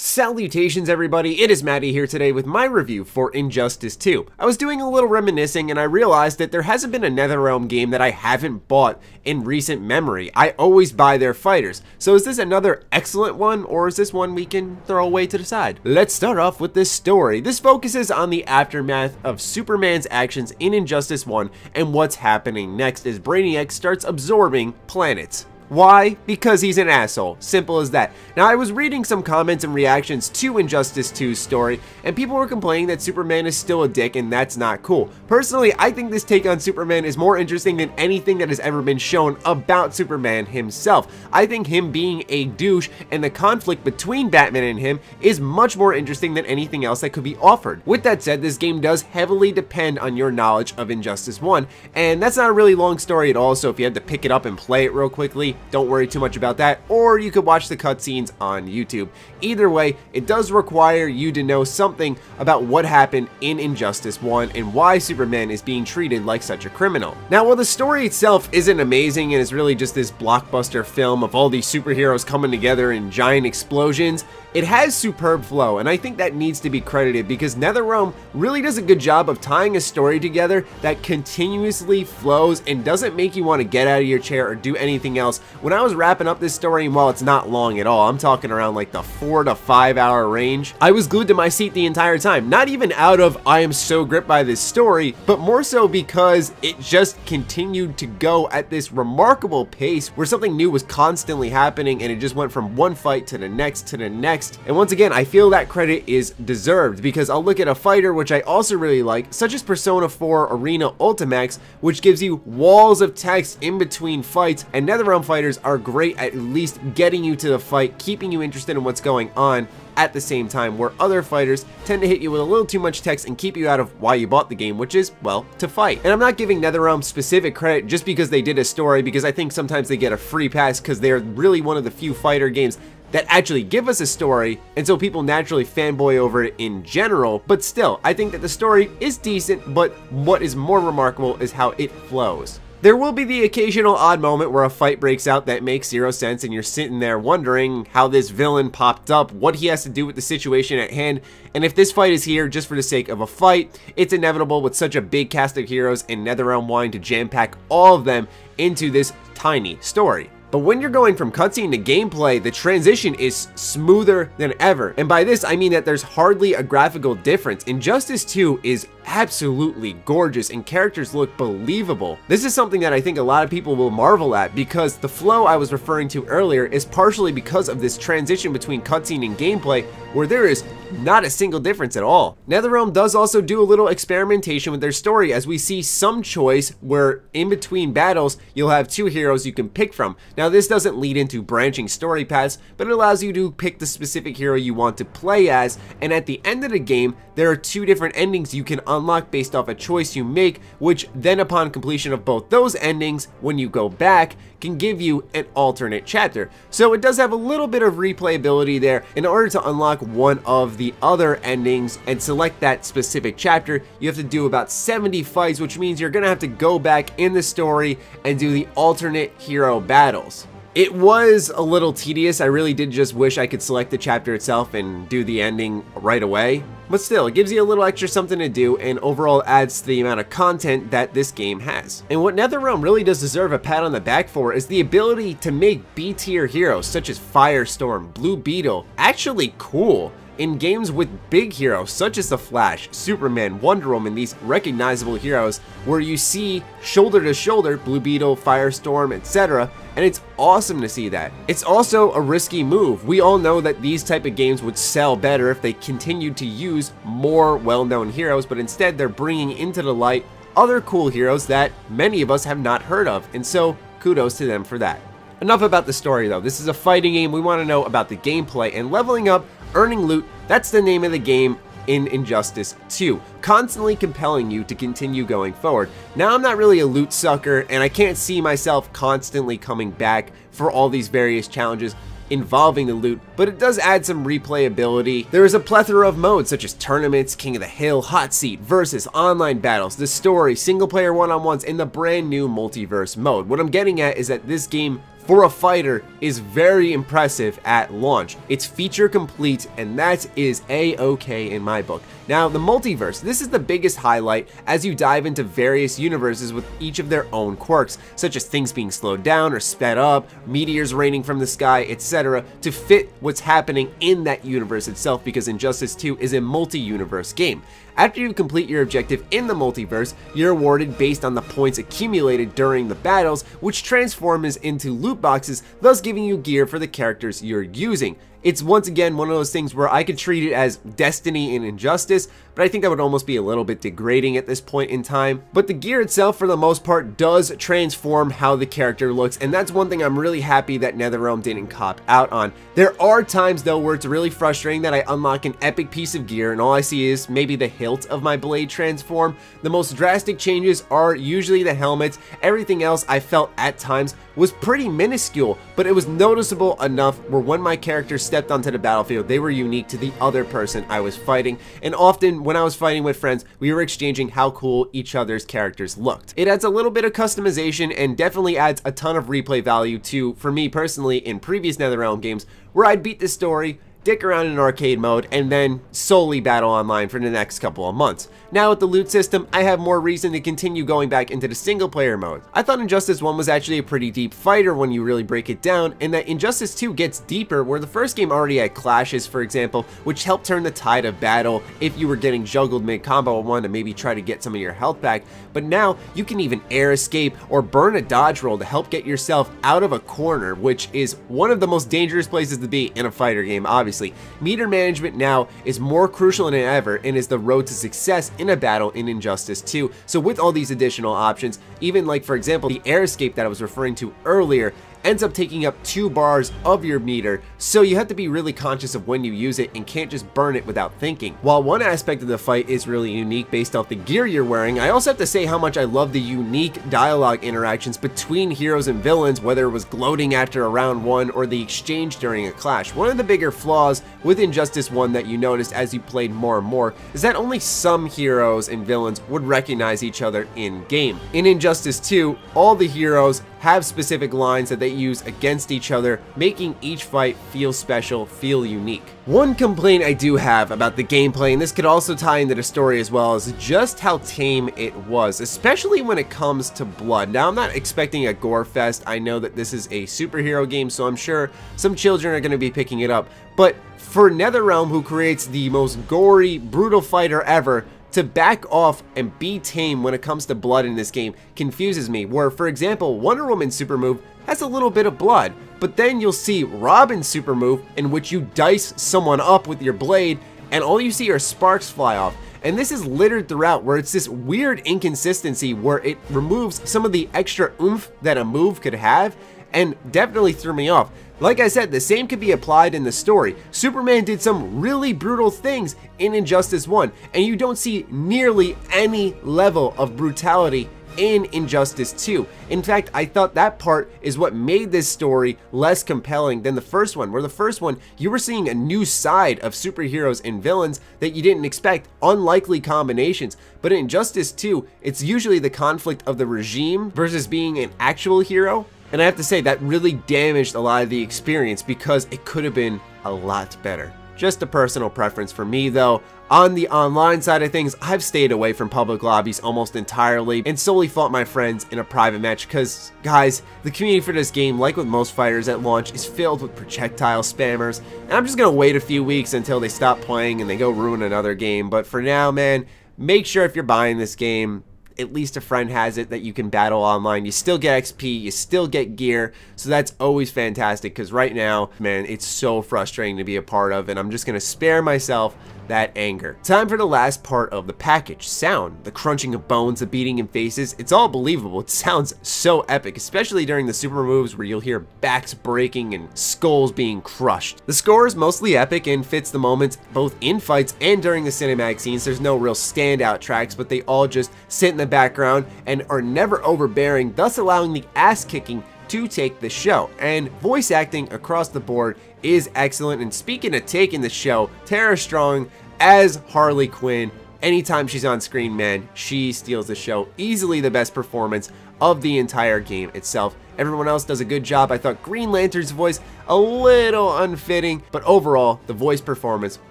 Salutations everybody, it is Matty here today with my review for Injustice 2. I was doing a little reminiscing and I realized that there hasn't been a NetherRealm game that I haven't bought in recent memory. I always buy their fighters. So is this another excellent one, or is this one we can throw away to the side? Let's start off with this story. This focuses on the aftermath of Superman's actions in Injustice 1 and what's happening next as Brainiac starts absorbing planets. Why? Because he's an asshole. Simple as that. Now, I was reading some comments and reactions to Injustice 2's story, and people were complaining that Superman is still a dick, and that's not cool. Personally, I think this take on Superman is more interesting than anything that has ever been shown about Superman himself. I think him being a douche and the conflict between Batman and him is much more interesting than anything else that could be offered. With that said, this game does heavily depend on your knowledge of Injustice 1, and that's not a really long story at all, so if you had to pick it up and play it real quickly, don't worry too much about that, or you could watch the cutscenes on YouTube. Either way, it does require you to know something about what happened in Injustice 1 and why Superman is being treated like such a criminal. Now, while the story itself isn't amazing and is really just this blockbuster film of all these superheroes coming together in giant explosions, it has superb flow, and I think that needs to be credited because NetherRealm really does a good job of tying a story together that continuously flows and doesn't make you want to get out of your chair or do anything else. When I was wrapping up this story, and while it's not long at all, I'm talking around like the 4 to 5 hour range, I was glued to my seat the entire time. Not even out of I am so gripped by this story, but more so because it just continued to go at this remarkable pace where something new was constantly happening and it just went from one fight to the next to the next. And once again, I feel that credit is deserved because I'll look at a fighter which I also really like, such as Persona 4 Arena Ultimax, which gives you walls of text in between fights, and NetherRealm fighters are great at least getting you to the fight, keeping you interested in what's going on at the same time, where other fighters tend to hit you with a little too much text and keep you out of why you bought the game, which is, well, to fight. And I'm not giving NetherRealm specific credit just because they did a story, because I think sometimes they get a free pass because they're really one of the few fighter games that actually give us a story, and so people naturally fanboy over it in general, but still, I think that the story is decent, but what is more remarkable is how it flows. There will be the occasional odd moment where a fight breaks out that makes zero sense and you're sitting there wondering how this villain popped up, what he has to do with the situation at hand, and if this fight is here just for the sake of a fight. It's inevitable with such a big cast of heroes and NetherRealm wanting to jam-pack all of them into this tiny story. But when you're going from cutscene to gameplay, the transition is smoother than ever. And by this, I mean that there's hardly a graphical difference. Injustice 2 is absolutely gorgeous and characters look believable. This is something that I think a lot of people will marvel at because the flow I was referring to earlier is partially because of this transition between cutscene and gameplay where there is not a single difference at all. NetherRealm does also do a little experimentation with their story as we see some choice where in between battles you'll have two heroes you can pick from. Now this doesn't lead into branching story paths, but it allows you to pick the specific hero you want to play as, and at the end of the game there are two different endings you can unlock based off a choice you make, which then upon completion of both those endings, when you go back, can give you an alternate chapter. So it does have a little bit of replayability there. In order to unlock one of the other endings and select that specific chapter, you have to do about 70 fights, which means you're gonna have to go back in the story and do the alternate hero battles. It was a little tedious. I really did just wish I could select the chapter itself and do the ending right away. But still, it gives you a little extra something to do and overall adds to the amount of content that this game has. And what NetherRealm really does deserve a pat on the back for is the ability to make B-tier heroes such as Firestorm, Blue Beetle actually cool in games with big heroes such as the Flash, Superman, Wonder Woman, these recognizable heroes where you see shoulder to shoulder Blue Beetle, Firestorm, etc. And it's awesome to see that. It's also a risky move. We all know that these type of games would sell better if they continued to use more well-known heroes, but instead they're bringing into the light other cool heroes that many of us have not heard of, and so kudos to them for that. Enough about the story though. This is a fighting game. We want to know about the gameplay, and leveling up, earning loot, that's the name of the game in Injustice 2, constantly compelling you to continue going forward. Now, I'm not really a loot sucker, and I can't see myself constantly coming back for all these various challenges involving the loot, but it does add some replayability. There is a plethora of modes such as tournaments, King of the Hill, Hot Seat, Versus, online battles, the story, single player one-on-ones, and the brand new multiverse mode. What I'm getting at is that this game for a fighter is very impressive at launch. It's feature complete, and that is a-okay in my book. Now, the multiverse, this is the biggest highlight as you dive into various universes with each of their own quirks, such as things being slowed down or sped up, meteors raining from the sky, etc., to fit what's happening in that universe itself, because Injustice 2 is a multi-universe game. After you complete your objective in the multiverse, you're awarded based on the points accumulated during the battles, which transforms into loot boxes, thus giving you gear for the characters you're using. It's once again one of those things where I could treat it as Destiny in Injustice, but I think that would almost be a little bit degrading at this point in time. But the gear itself, for the most part, does transform how the character looks, and that's one thing I'm really happy that NetherRealm didn't cop out on. There are times, though, where it's really frustrating that I unlock an epic piece of gear, and all I see is maybe the hilt of my blade transform. The most drastic changes are usually the helmets. Everything else I felt at times was pretty minuscule, but it was noticeable enough where when my character stepped onto the battlefield, they were unique to the other person I was fighting, and often when I was fighting with friends, we were exchanging how cool each other's characters looked. It adds a little bit of customization and definitely adds a ton of replay value to, for me personally, in previous NetherRealm games, where I'd beat the story, dick around in arcade mode, and then solely battle online for the next couple of months. Now with the loot system, I have more reason to continue going back into the single player mode. I thought Injustice 1 was actually a pretty deep fighter when you really break it down, and that Injustice 2 gets deeper, where the first game already had clashes, for example, which helped turn the tide of battle if you were getting juggled mid-combo and wanted to maybe try to get some of your health back. But now you can even air escape or burn a dodge roll to help get yourself out of a corner, which is one of the most dangerous places to be in a fighter game, obviously. Meter management now is more crucial than ever and is the road to success in a battle in Injustice 2. So with all these additional options, even like for example the air escape that I was referring to earlier, ends up taking up 2 bars of your meter, so you have to be really conscious of when you use it and can't just burn it without thinking. While one aspect of the fight is really unique based off the gear you're wearing, I also have to say how much I love the unique dialogue interactions between heroes and villains, whether it was gloating after a round 1 or the exchange during a clash. One of the bigger flaws with Injustice 1 that you noticed as you played more and more is that only some heroes and villains would recognize each other in game. In Injustice 2, all the heroes have specific lines that they use against each other, making each fight feel special, feel unique. One complaint I do have about the gameplay, and this could also tie into the story as well, is just how tame it was, especially when it comes to blood. Now, I'm not expecting a gore fest. I know that this is a superhero game, so I'm sure some children are going to be picking it up, but for NetherRealm, who creates the most gory, brutal fighter ever, to back off and be tame when it comes to blood in this game confuses me, where for example Wonder Woman's super move has a little bit of blood, but then you'll see Robin's super move in which you dice someone up with your blade and all you see are sparks fly off. And this is littered throughout, where it's this weird inconsistency where it removes some of the extra oomph that a move could have, and definitely threw me off. Like I said, the same could be applied in the story. Superman did some really brutal things in Injustice 1, and you don't see nearly any level of brutality in Injustice 2. In fact, I thought that part is what made this story less compelling than the first one, where the first one, you were seeing a new side of superheroes and villains that you didn't expect, unlikely combinations. But in Injustice 2, it's usually the conflict of the regime versus being an actual hero. And I have to say that really damaged a lot of the experience because it could have been a lot better. Just a personal preference for me though. On the online side of things, I've stayed away from public lobbies almost entirely and solely fought my friends in a private match because, guys, the community for this game, like with most fighters at launch, is filled with projectile spammers, and I'm just gonna wait a few weeks until they stop playing and they go ruin another game. But for now, man, make sure if you're buying this game, at least a friend has it that you can battle online. You still get XP, you still get gear, so that's always fantastic because right now, man, it's so frustrating to be a part of, and I'm just gonna spare myself that anger. Time for the last part of the package, sound. The crunching of bones, the beating in faces, it's all believable. It sounds so epic, especially during the super moves where you'll hear backs breaking and skulls being crushed. The score is mostly epic and fits the moments both in fights and during the cinematic scenes. There's no real standout tracks, but they all just sit in the background and are never overbearing, thus allowing the ass kicking to take the show. And voice acting across the board is excellent. And speaking of taking the show, Tara Strong as Harley Quinn, anytime she's on screen, man, she steals the show. Easily the best performance of the entire game itself. Everyone else does a good job. I thought Green Lantern's voice a little unfitting, but overall, the voice performance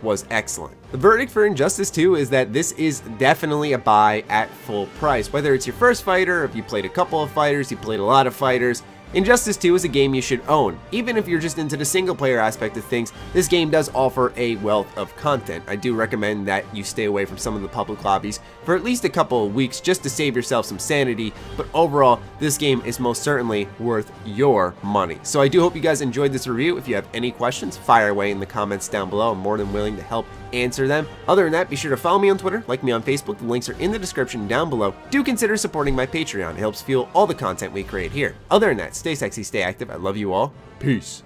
was excellent. The verdict for Injustice 2 is that this is definitely a buy at full price. Whether it's your first fighter, if you played a couple of fighters, you played a lot of fighters, Injustice 2 is a game you should own. Even if you're just into the single player aspect of things, this game does offer a wealth of content. I do recommend that you stay away from some of the public lobbies for at least a couple of weeks just to save yourself some sanity, but overall, this game is most certainly worth your money. So I do hope you guys enjoyed this review. If you have any questions, fire away in the comments down below. I'm more than willing to help answer them. Other than that, be sure to follow me on Twitter, like me on Facebook. The links are in the description down below. Do consider supporting my Patreon. It helps fuel all the content we create here. Other than that, stay sexy, stay active. I love you all. Peace.